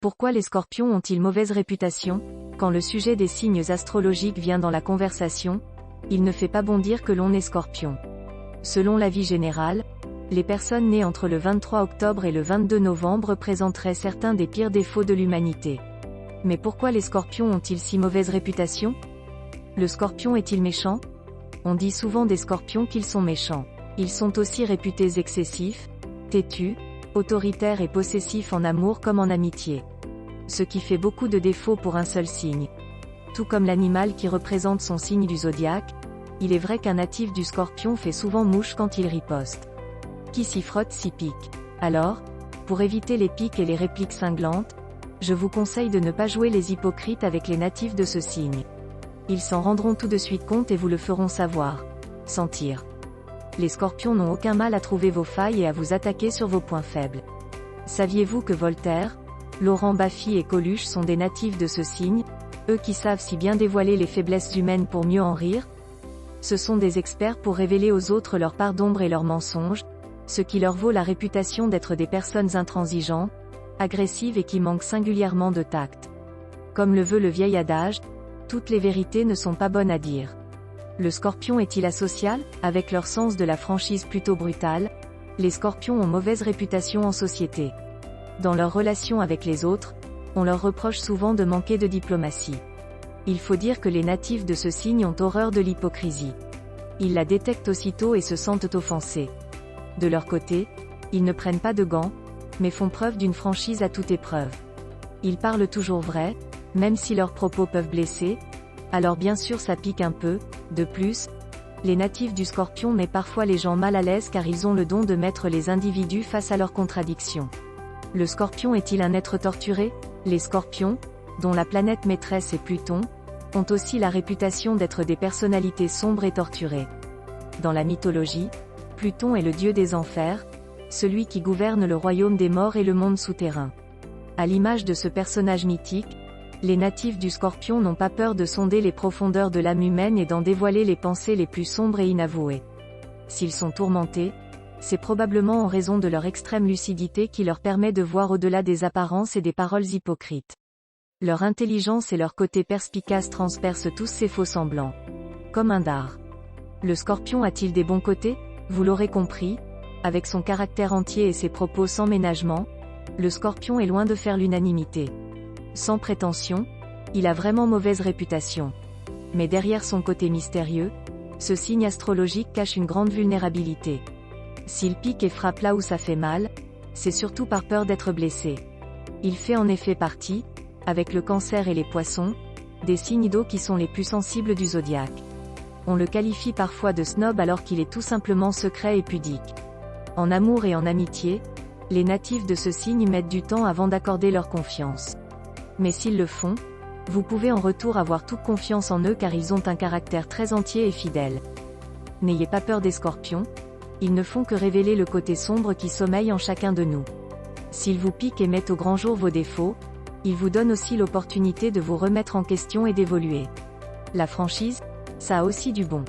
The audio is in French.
Pourquoi les scorpions ont-ils mauvaise réputation? Quand le sujet des signes astrologiques vient dans la conversation, il ne fait pas bon dire que l'on est scorpion. Selon l'avis général, les personnes nées entre le 23 octobre et le 22 novembre présenteraient certains des pires défauts de l'humanité. Mais pourquoi les scorpions ont-ils si mauvaise réputation? Le scorpion est-il méchant? On dit souvent des scorpions qu'ils sont méchants. Ils sont aussi réputés excessifs, têtus, autoritaires et possessifs en amour comme en amitié. Ce qui fait beaucoup de défauts pour un seul signe. Tout comme l'animal qui représente son signe du zodiaque, il est vrai qu'un natif du scorpion fait souvent mouche quand il riposte. Qui s'y frotte s'y pique. Alors, pour éviter les piques et les répliques cinglantes, je vous conseille de ne pas jouer les hypocrites avec les natifs de ce signe. Ils s'en rendront tout de suite compte et vous le feront savoir. Sentir. Les scorpions n'ont aucun mal à trouver vos failles et à vous attaquer sur vos points faibles. Saviez-vous que Voltaire, Laurent Baffy et Coluche sont des natifs de ce signe, eux qui savent si bien dévoiler les faiblesses humaines pour mieux en rire? Ce sont des experts pour révéler aux autres leurs parts d'ombre et leurs mensonges, ce qui leur vaut la réputation d'être des personnes intransigeantes, agressives et qui manquent singulièrement de tact. Comme le veut le vieil adage, toutes les vérités ne sont pas bonnes à dire. Le scorpion est-il asocial? Avec leur sens de la franchise plutôt brutale, les scorpions ont mauvaise réputation en société. Dans leurs relations avec les autres, on leur reproche souvent de manquer de diplomatie. Il faut dire que les natifs de ce signe ont horreur de l'hypocrisie. Ils la détectent aussitôt et se sentent offensés. De leur côté, ils ne prennent pas de gants, mais font preuve d'une franchise à toute épreuve. Ils parlent toujours vrai, même si leurs propos peuvent blesser, alors bien sûr ça pique un peu. De plus, les natifs du scorpion mettent parfois les gens mal à l'aise car ils ont le don de mettre les individus face à leurs contradictions. Le scorpion est-il un être torturé? Les scorpions, dont la planète maîtresse est Pluton, ont aussi la réputation d'être des personnalités sombres et torturées. Dans la mythologie, Pluton est le dieu des enfers, celui qui gouverne le royaume des morts et le monde souterrain. À l'image de ce personnage mythique, les natifs du Scorpion n'ont pas peur de sonder les profondeurs de l'âme humaine et d'en dévoiler les pensées les plus sombres et inavouées. S'ils sont tourmentés, c'est probablement en raison de leur extrême lucidité qui leur permet de voir au-delà des apparences et des paroles hypocrites. Leur intelligence et leur côté perspicace transpercent tous ces faux-semblants. Comme un dard. Le Scorpion a-t-il des bons côtés? Vous l'aurez compris, avec son caractère entier et ses propos sans ménagement, le Scorpion est loin de faire l'unanimité. Sans prétention, il a vraiment mauvaise réputation. Mais derrière son côté mystérieux, ce signe astrologique cache une grande vulnérabilité. S'il pique et frappe là où ça fait mal, c'est surtout par peur d'être blessé. Il fait en effet partie, avec le Cancer et les Poissons, des signes d'eau qui sont les plus sensibles du zodiaque. On le qualifie parfois de snob alors qu'il est tout simplement secret et pudique. En amour et en amitié, les natifs de ce signe mettent du temps avant d'accorder leur confiance. Mais s'ils le font, vous pouvez en retour avoir toute confiance en eux car ils ont un caractère très entier et fidèle. N'ayez pas peur des scorpions, ils ne font que révéler le côté sombre qui sommeille en chacun de nous. S'ils vous piquent et mettent au grand jour vos défauts, ils vous donnent aussi l'opportunité de vous remettre en question et d'évoluer. La franchise, ça a aussi du bon.